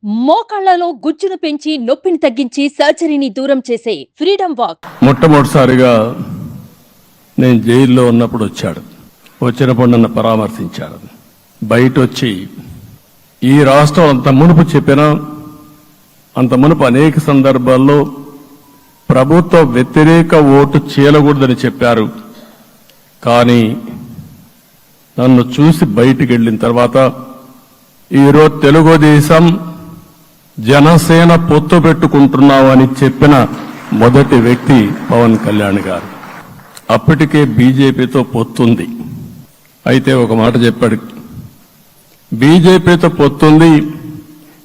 మోకాళ్లలో గుజ్జును పెంచి నొప్పిని తగ్గించి సర్జరీని దూరం చేసే ఫ్రీడమ్ వాక్. మొట్టమొదటిసారిగా నేను జైల్లో ఉన్నప్పుడు వచ్చాడు. వచ్చినప్పుడు నన్ను పరామర్శించాడు. బయట వచ్చి ఈ రాష్ట్రం అంత మునుపు చెప్పినా అంత మునుపు అనేక సందర్భాల్లో ప్రభుత్వ వ్యతిరేక ఓటు చేయకూడదని చెప్పారు. కానీ నన్ను చూసి బయటికి వెళ్ళిన తర్వాత ఈరోజు తెలుగుదేశం జనసేన పొత్తు పెట్టుకుంటున్నామని చెప్పిన మొదటి వ్యక్తి పవన్ కళ్యాణ్ గారు. అప్పటికే బీజేపీతో పొత్తుంది. అయితే ఒక మాట చెప్పాడు, బీజేపీతో పొత్తుంది,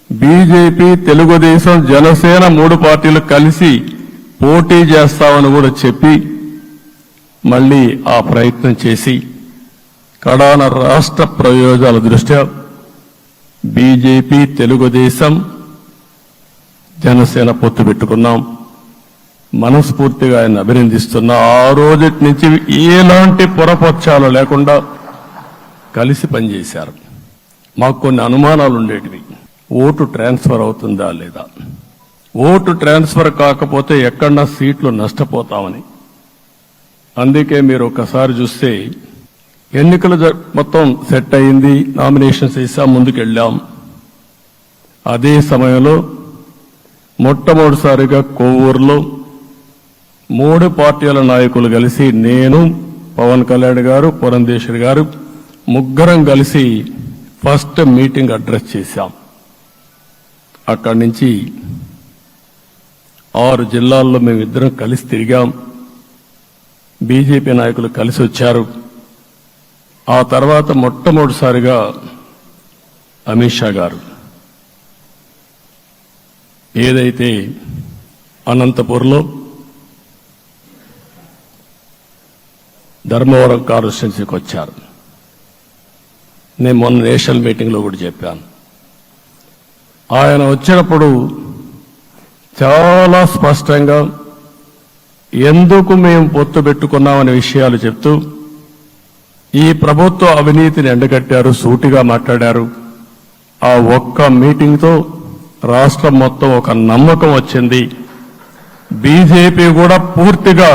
బీజేపీ తెలుగుదేశం జనసేన 3 పార్టీలు కలిసి పోటీ చేస్తామని కూడా చెప్పి మళ్లీ ఆ ప్రయత్నం చేసి కడాన రాష్ట్ర ప్రయోజనాల దృష్ట్యా బీజేపీ తెలుగుదేశం జనసేన పొత్తు పెట్టుకున్నాం. మనస్ఫూర్తిగా ఆయన అభినందిస్తున్నా. ఆ రోజు నుంచి ఎలాంటి పొరపక్షాలు లేకుండా కలిసి పనిచేశారు. మాకు కొన్ని అనుమానాలు ఉండేటివి. ఓటు ట్రాన్స్ఫర్ అవుతుందా లేదా, ఓటు ట్రాన్స్ఫర్ కాకపోతే ఎక్కడన్నా సీట్లు నష్టపోతామని. అందుకే మీరు ఒకసారి చూస్తే ఎన్నికలు మొత్తం సెట్ అయింది, నామినేషన్స్ వేసాం, ముందుకెళ్ళాం. అదే సమయంలో మొట్టమొదటిసారిగా కొవ్వూరులో 3 పార్టీల నాయకులు కలిసి, నేను, పవన్ కళ్యాణ్ గారు, పురంధేశ్వరి గారు ముగ్గురం కలిసి ఫస్ట్ మీటింగ్ అడ్రస్ చేశాం. అక్కడి నుంచి 6 జిల్లాల్లో మేమిద్దరం కలిసి తిరిగాం. బీజేపీ నాయకులు కలిసి వచ్చారు. ఆ తర్వాత మొట్టమొదటిసారిగా అమిత్ షా గారు ఏదైతే అనంతపూర్లో ధర్మవరం కాన్స్టిట్యున్సీకి వచ్చారు. నేను మొన్న నేషనల్ మీటింగ్లో కూడా చెప్పాను. ఆయన వచ్చినప్పుడు చాలా స్పష్టంగా ఎందుకు మేము పొత్తు పెట్టుకున్నామనే విషయాలు చెప్తూ ఈ ప్రభుత్వ అవినీతిని ఎండగట్టారు, సూటిగా మాట్లాడారు. ఆ ఒక్క మీటింగ్తో రాష్ట్రం మొత్తం ఒక నమ్మకం వచ్చింది. బీజేపీ కూడా పూర్తిగా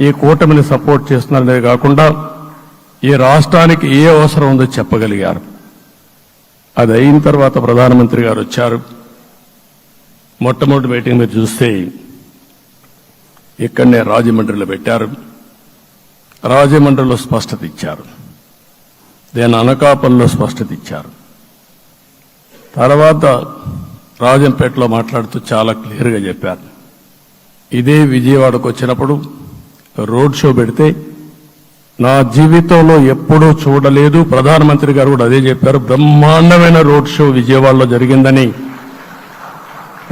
ఈ కూటమిని సపోర్ట్ చేస్తున్నారనే కాకుండా ఈ రాష్ట్రానికి ఏ అవసరం ఉందో చెప్పగలిగారు. అది అయిన తర్వాత ప్రధానమంత్రి గారు వచ్చారు. మొట్టమొదటి మీటింగ్ మీరు చూస్తే ఇక్కడనే రాజమండ్రిలో పెట్టారు. రాజమండ్రిలో స్పష్టత ఇచ్చారు, నేను అనకాపల్లిలో స్పష్టత ఇచ్చారు. తర్వాత రాజంపేటలో మాట్లాడుతూ చాలా క్లియర్గా చెప్పారు. ఇదే విజయవాడకు వచ్చినప్పుడు రోడ్ షో పెడితే నా జీవితంలో ఎప్పుడూ చూడలేదు, ప్రధానమంత్రి గారు కూడా అదే చెప్పారు. బ్రహ్మాండమైన రోడ్ షో విజయవాడలో జరిగిందని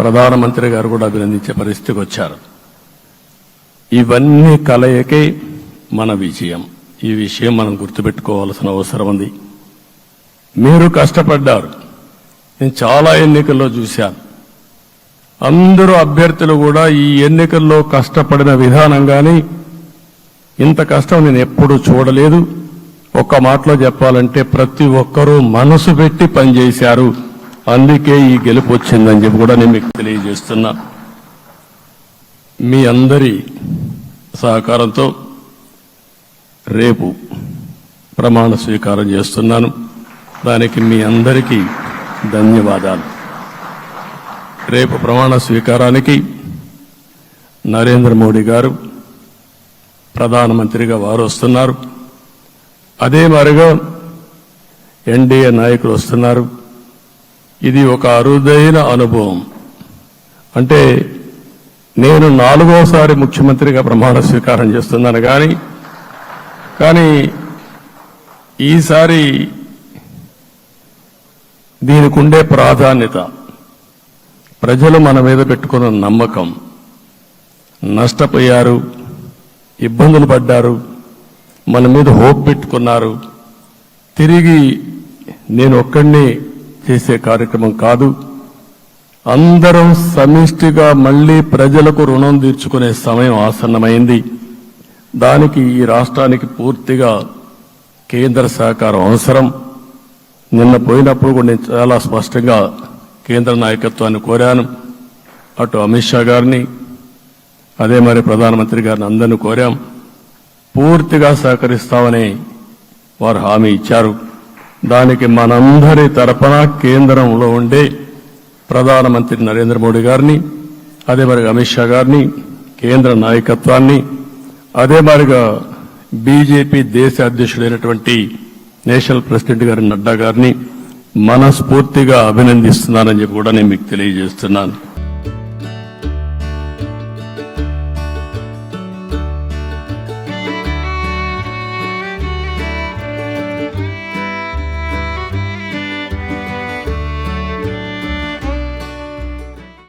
ప్రధానమంత్రి గారు కూడా అభినందించే పరిస్థితికి వచ్చారు. ఇవన్నీ కలయికే మన విజయం. ఈ విషయం మనం గుర్తుపెట్టుకోవాల్సిన అవసరం ఉంది. మీరు కష్టపడ్డారు. నేను చాలా ఎన్నికల్లో చూశాను. అందరూ అభ్యర్థులు కూడా ఈ ఎన్నికల్లో కష్టపడిన విధానం కానీ ఇంత కష్టం నేను ఎప్పుడూ చూడలేదు. ఒక్క మాటలో చెప్పాలంటే ప్రతి ఒక్కరూ మనసు పెట్టి పనిచేశారు. అందుకే ఈ గెలుపు వచ్చిందని చెప్పి కూడా నేను మీకు తెలియజేస్తున్నా. మీ అందరి సహకారంతో రేపు ప్రమాణ స్వీకారం చేస్తున్నాను. దానికి మీ అందరికీ ధన్యవాదాలు. రేపు ప్రమాణ స్వీకారానికి నరేంద్ర మోడీ గారు ప్రధానమంత్రిగా వారు వస్తున్నారు. అదే మరిగా ఎన్డీఏ నాయకులు వస్తున్నారు. ఇది ఒక అరుదైన అనుభవం. అంటే నేను 4వసారి ముఖ్యమంత్రిగా ప్రమాణ స్వీకారం చేస్తున్నాను. కానీ ఈసారి దీనికి ఉండే ప్రాధాన్యత, ప్రజలు మన మీద పెట్టుకున్న నమ్మకం, నష్టపోయారు, ఇబ్బందులు పడ్డారు, మన మీద హోప్ పెట్టుకున్నారు. తిరిగి నేను ఒక్కడిని చేసే కార్యక్రమం కాదు. అందరం సమిష్టిగా మళ్లీ ప్రజలకు రుణం తీర్చుకునే సమయం ఆసన్నమైంది. దానికి ఈ రాష్ట్రానికి పూర్తిగా కేంద్ర సహకారం అవసరం. నిన్న పోయినప్పుడు కూడా నేను చాలా స్పష్టంగా కేంద్ర నాయకత్వాన్ని కోరాను. అటు అమిత్ షా గారిని, అదే మరి ప్రధానమంత్రి గారిని అందరినీ కోరాం. పూర్తిగా సహకరిస్తామని వారు హామీ ఇచ్చారు. దానికి మనందరి తరపున కేంద్రంలో ఉండే ప్రధానమంత్రి నరేంద్ర మోడీ గారిని, అదే మరి అమిత్ షా గారిని, కేంద్ర నాయకత్వాన్ని, అదే మరిగా బీజేపీ దేశ అధ్యక్షుడైనటువంటి నేషనల్ ప్రెసిడెంట్ గారి నడ్డా గారిని మనస్ఫూర్తిగా అభినందిస్తున్నానని చెప్పి కూడా నేను మీకు తెలియజేస్తున్నాను.